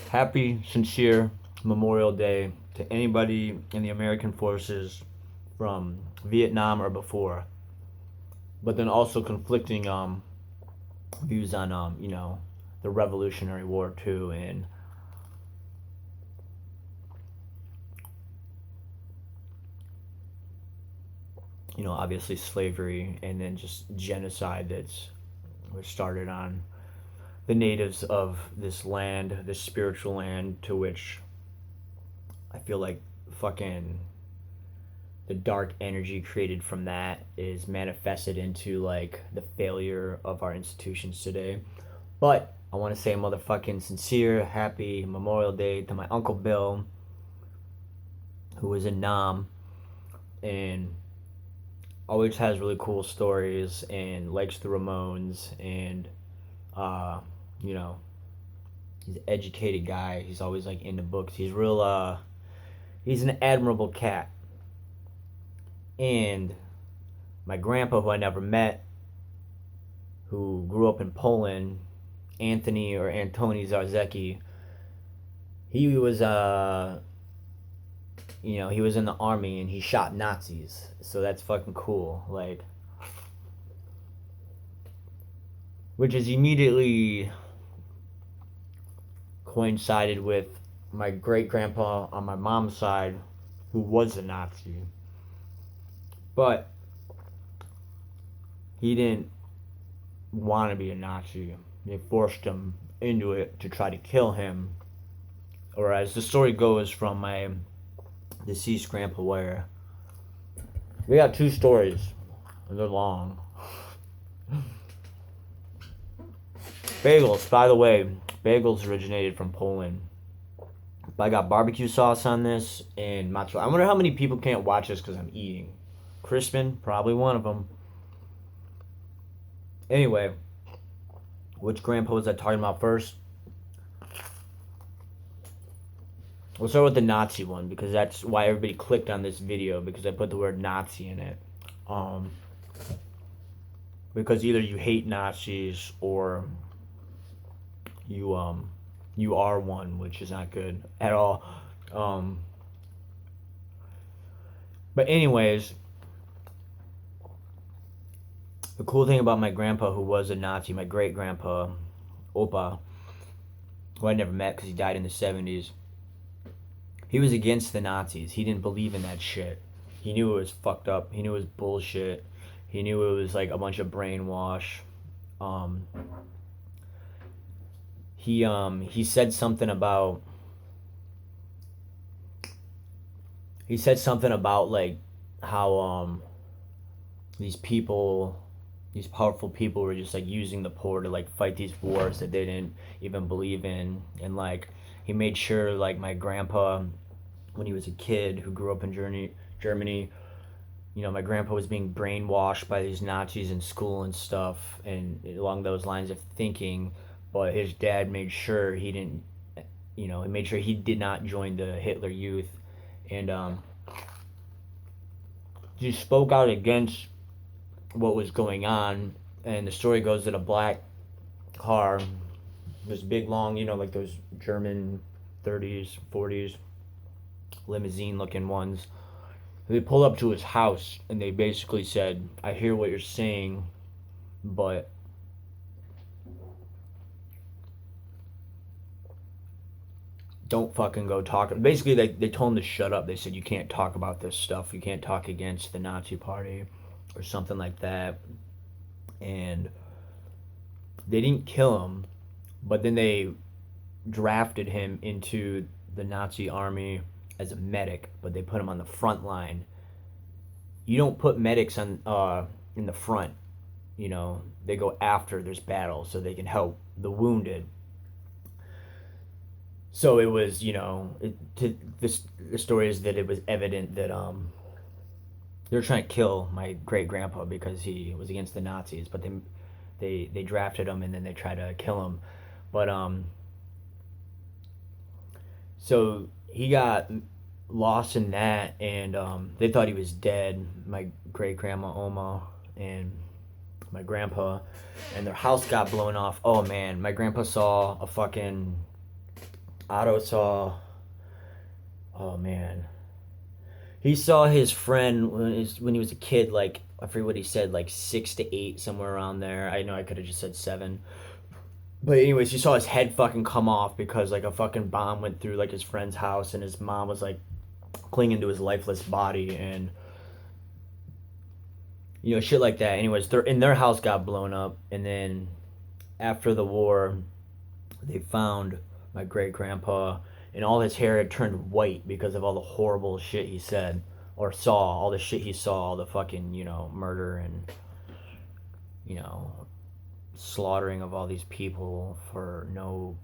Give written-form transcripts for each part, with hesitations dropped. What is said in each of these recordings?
Happy, sincere Memorial Day to anybody in the American forces from Vietnam or before. But then also conflicting views on the Revolutionary War too, and obviously slavery, and then just genocide that's was started on the natives of this land, this spiritual land, to which I feel like fucking the dark energy created from that is manifested into like the failure of our institutions today. But I want to say a motherfucking sincere, happy Memorial Day to my Uncle Bill, who was in Nam and always has really cool stories and likes the Ramones and uh, you know, he's an educated guy. He's always like into books. He's an admirable cat. And my grandpa, who I never met, who grew up in Poland, Anthony or Antoni Zarzecki, he was he was in the army and he shot Nazis. So that's fucking cool. Like, which is immediately coincided with my great grandpa on my mom's side, who was a Nazi. But he didn't want to be a Nazi. They forced him into it to try to kill him. Or as the story goes from my deceased grandpa, where we got two stories, and they're long. Bagels, by the way, bagels originated from Poland. But I got barbecue sauce on this and mozzarella. I wonder how many people can't watch this because I'm eating. Crispin, probably one of them. Anyway, which grandpa was I talking about first? We'll start with the Nazi one because that's why everybody clicked on this video, because I put the word Nazi in it. Because either you hate Nazis or you are one, which is not good at all. But anyways, the cool thing about my grandpa, who was a Nazi, my great grandpa, Opa, who I never met because he died in the 70s, he was against the Nazis. He didn't believe in that shit. He knew it was fucked up. He knew it was bullshit. He knew it was like a bunch of brainwash. He said something about like how these people, these powerful people, were just like using the poor to like fight these wars that they didn't even believe in. And like he made sure like my grandpa, when he was a kid who grew up in Germany, my grandpa was being brainwashed by these Nazis in school and stuff, and along those lines of thinking. But his dad made sure he didn't, he made sure he did not join the Hitler Youth, and he spoke out against what was going on. And the story goes that a black car, this big long, like those German 30s, 40s limousine looking ones, they pulled up to his house and they basically said, "I hear what you're saying, but don't fucking go talk." Basically, they told him to shut up. They said, "You can't talk about this stuff. You can't talk against the Nazi party," or something like that. And they didn't kill him, but then they drafted him into the Nazi army as a medic, but they put him on the front line. You don't put medics on in the front. They go after there's battle so they can help the wounded. So it was, the story is that it was evident that they were trying to kill my great grandpa because he was against the Nazis, but they drafted him and then they tried to kill him. But so he got lost in that, and they thought he was dead. My great grandma Oma and my grandpa, and their house got blown off. Oh man, my grandpa saw a fucking Otto saw, oh man, he saw his friend when he was a kid, like, I forget what he said, like 6 to 8, somewhere around there. I know I could have just said 7. But anyways, he saw his head fucking come off because like a fucking bomb went through like his friend's house, and his mom was like clinging to his lifeless body, and shit like that. Anyways, their house got blown up, and then after the war, they found my great grandpa, and all his hair had turned white because of all the horrible shit he said or saw, all the shit he saw, all the fucking murder and you know slaughtering of all these people for no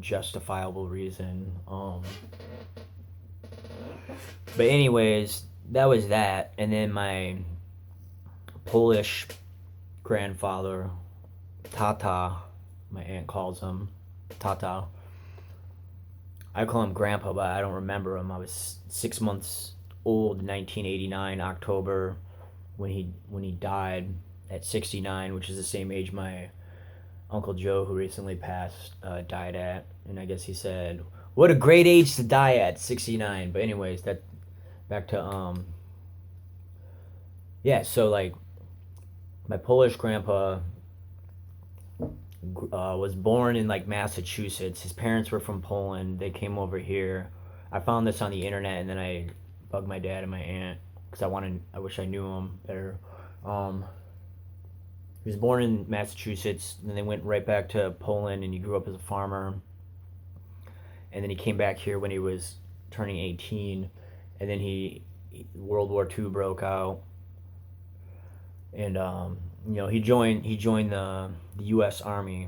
justifiable reason. But anyways, that was that, and then my Polish grandfather, Tata, my aunt calls him Tata. I call him Grandpa, but I don't remember him. I was 6 months old, 1989 October, when he died at 69, which is the same age my Uncle Joe, who recently passed, died at. And I guess he said, "What a great age to die at, 69." But anyways, that back to yeah. So like, my Polish grandpa was born in like Massachusetts. His parents were from Poland. They came over here. I found this on the internet, and then I bugged my dad and my aunt because I wish I knew him better. He was born in Massachusetts, and then they went right back to Poland, and he grew up as a farmer. And then he came back here when he was turning 18, and then World War II broke out, and he joined the U.S. Army.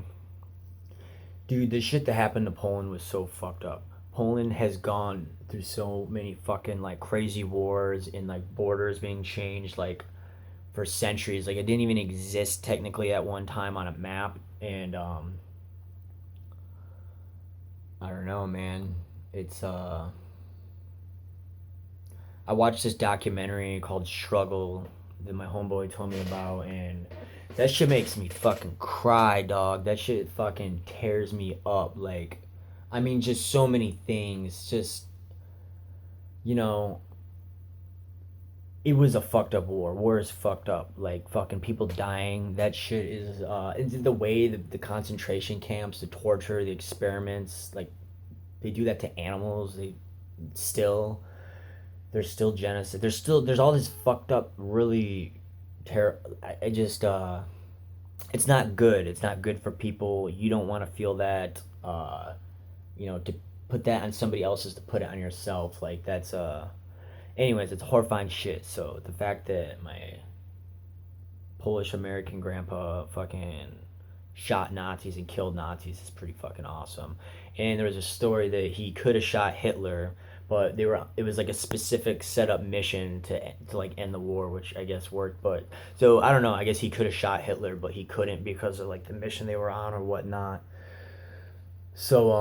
Dude, the shit that happened to Poland was so fucked up. Poland has gone through so many fucking like crazy wars and like borders being changed like for centuries. Like it didn't even exist technically at one time on a map, and I don't know, man. It's I watched this documentary called Struggle that my homeboy told me about, and that shit makes me fucking cry, dog. That shit fucking tears me up. Like, I mean, just so many things. Just, you know, it was a fucked up war. War is fucked up. Like, fucking people dying. That shit is, the way the concentration camps, the torture, the experiments, like, they do that to animals. Still, there's still genocide. There's all this fucked up, really I just, it's not good. It's not good for people. You don't want to feel that, to put that on somebody else's, to put it on yourself. Like, that's, anyways, it's horrifying shit. So the fact that my Polish American grandpa fucking shot Nazis and killed Nazis is pretty fucking awesome. And there was a story that he could have shot Hitler, but it was like a specific set up mission to like end the war, which I guess worked. But so I don't know, I guess he could have shot Hitler, but he couldn't because of like the mission they were on or whatnot. So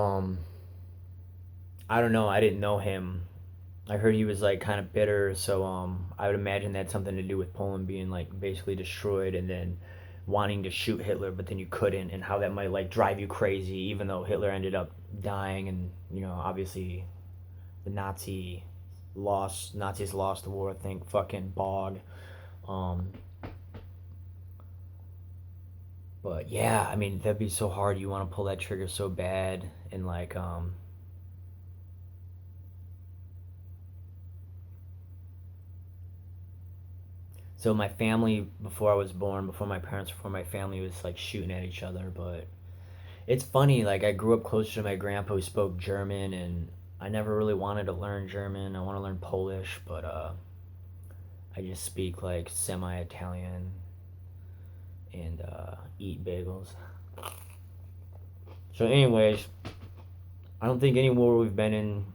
I don't know, I didn't know him. I heard he was like kind of bitter, so I would imagine that had something to do with Poland being like basically destroyed, and then wanting to shoot Hitler, but then you couldn't, and how that might like drive you crazy, even though Hitler ended up dying, and obviously the Nazis lost the war. I think fucking Bog. But yeah, I mean, that'd be so hard. You want to pull that trigger so bad, and like so my family, before I was born, before my parents, before my family, was like shooting at each other. But it's funny, like I grew up closer to my grandpa who spoke German, and I never really wanted to learn German. I want to learn Polish, but I just speak like semi-Italian and eat bagels. So anyways, I don't think any war we've been in,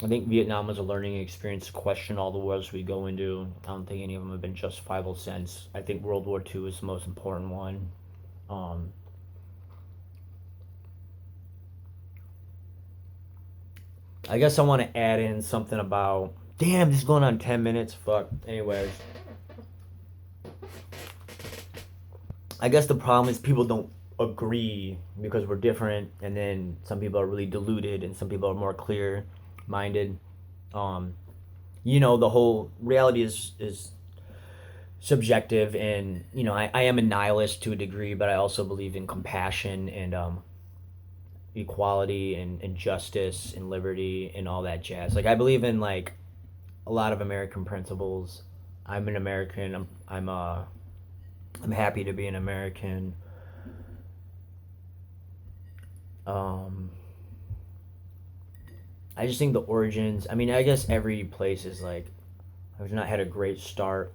I think Vietnam was a learning experience to question all the wars we go into. I don't think any of them have been justifiable since. I think World War II is the most important one. I guess I want to add in something about... Damn, this is going on 10 minutes. Fuck. Anyways. I guess the problem is people don't agree because we're different, and then some people are really deluded, and some people are more clear minded. Um, the whole reality is subjective, and I am a nihilist to a degree, but I also believe in compassion and equality and justice and liberty and all that jazz. Like I believe in like a lot of American principles. I'm an American. I'm happy to be an American. Um, I just think the origins. I mean, I guess every place is like has not had a great start,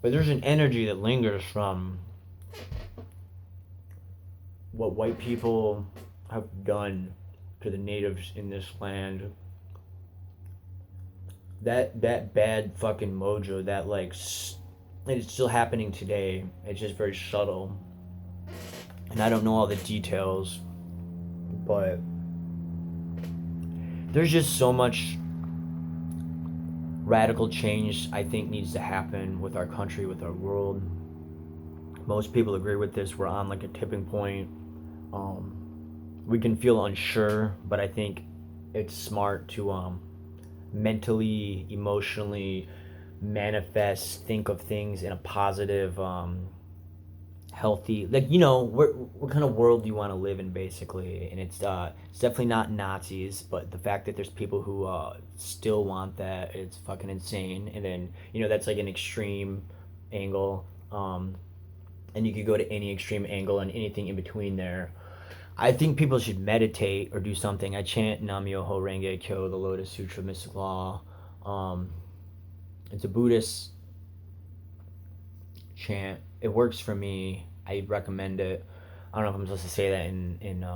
but there's an energy that lingers from what white people have done to the natives in this land. That bad fucking mojo. That like, it's still happening today. It's just very subtle, and I don't know all the details, but there's just so much radical change I think needs to happen with our country, with our world. Most people agree with this. We're on like a tipping point. Um, we can feel unsure, but I think it's smart to mentally, emotionally manifest, think of things in a positive, healthy, like what kind of world do you want to live in, basically. And it's definitely not Nazis, but the fact that there's people who still want that, it's fucking insane. And then that's like an extreme angle, and you could go to any extreme angle and anything in between there. I think people should meditate or do something. I chant Nam Myoho Renge Kyo, the Lotus Sutra, Mystic Law. um, it's a Buddhist chant. It works for me. I recommend it. I don't know if I'm supposed to say that in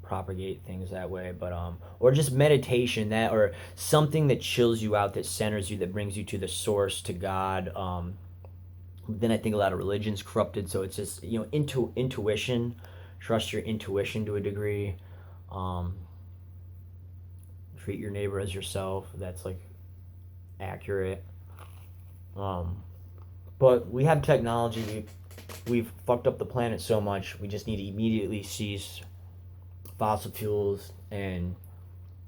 propagate things that way, but or just meditation, that or something that chills you out, that centers you, that brings you to the source, to God. Then I think a lot of religion's corrupted, so it's just intuition. Trust your intuition to a degree. Um, Treat your neighbor as yourself. That's like accurate. Um, but we have technology. We've fucked up the planet so much. We just need to immediately cease fossil fuels, and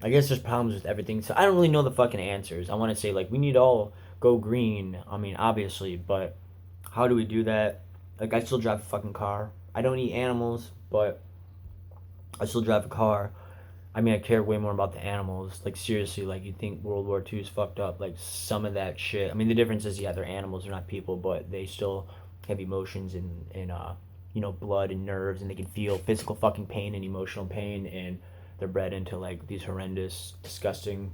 I guess there's problems with everything. So I don't really know the fucking answers. I want to say like we need to all go green. I mean, obviously, but how do we do that? Like I still drive a fucking car. I don't eat animals, but I still drive a car. I mean, I care way more about the animals. Like seriously, like you think World War II is fucked up? Like some of that shit. I mean, the difference is yeah, they're animals, they're not people, but they still have emotions and blood and nerves, and they can feel physical fucking pain and emotional pain, and they're bred into like these horrendous, disgusting.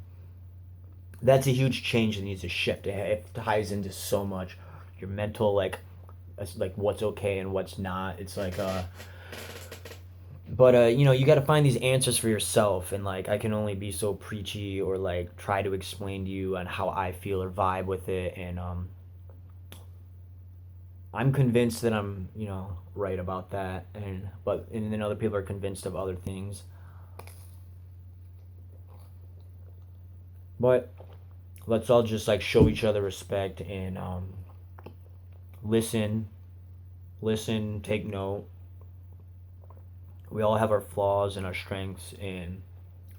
That's a huge change that needs to shift. It ties into so much. Your mental like what's okay and what's not. It's like but you got to find these answers for yourself, and like I can only be so preachy or like try to explain to you on how I feel or vibe with it. And I'm convinced that I'm right about that, and then other people are convinced of other things. But let's all just like show each other respect and listen, take note. We all have our flaws and our strengths, and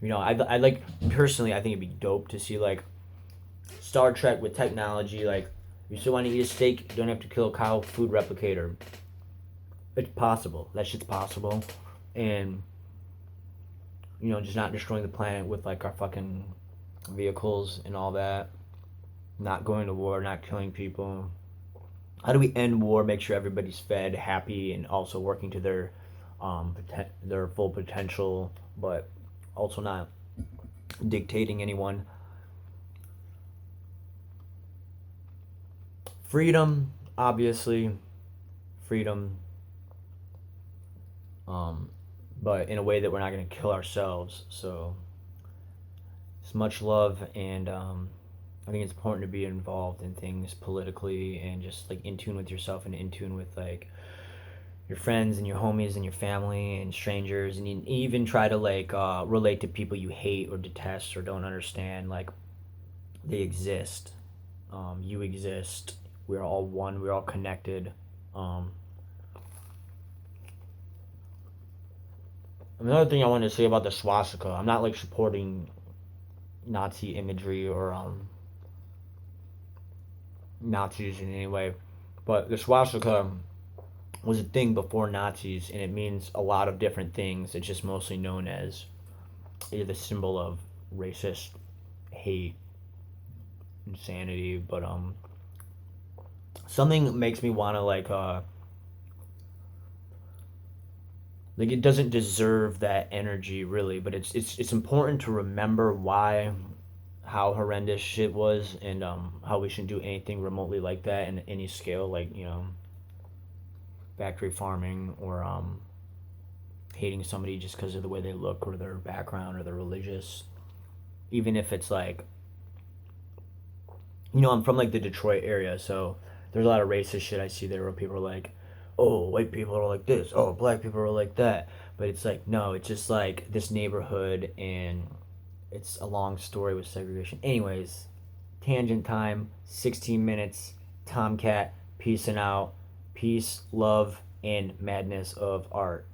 I like personally. I think it'd be dope to see like Star Trek with technology. Like, you still want to eat a steak, you don't have to kill a cow food replicator. It's possible. That shit's possible, and just not destroying the planet with like our fucking vehicles and all that. Not going to war, not killing people. How do we end war? Make sure everybody's fed, happy, and also working to their full potential, but also not dictating anyone. Freedom, obviously, freedom, um, but in a way that we're not going to kill ourselves. So it's much love, and I think it's important to be involved in things politically and just like in tune with yourself and in tune with like your friends and your homies and your family and strangers, and you even try to like relate to people you hate or detest or don't understand. Like, they exist. You exist. We're all one. We're all connected. Um, Another thing I wanted to say about the swastika, I'm not like supporting Nazi imagery or Nazis in any way, but the swastika was a thing before Nazis, and it means a lot of different things. It's just mostly known as the symbol of racist hate, insanity. But something makes me want to like it doesn't deserve that energy really, but it's important to remember why, how horrendous shit was, and how we shouldn't do anything remotely like that in any scale, like factory farming or hating somebody just because of the way they look or their background or their religious, even if it's like, I'm from like the Detroit area, so there's a lot of racist shit I see there where people are like, oh, white people are like this, oh, black people are like that. But it's like, no, it's just like this neighborhood, and it's a long story with segregation. Anyways, tangent time, 16 minutes, Tomcat, peacing out. Peace, love, and madness of art.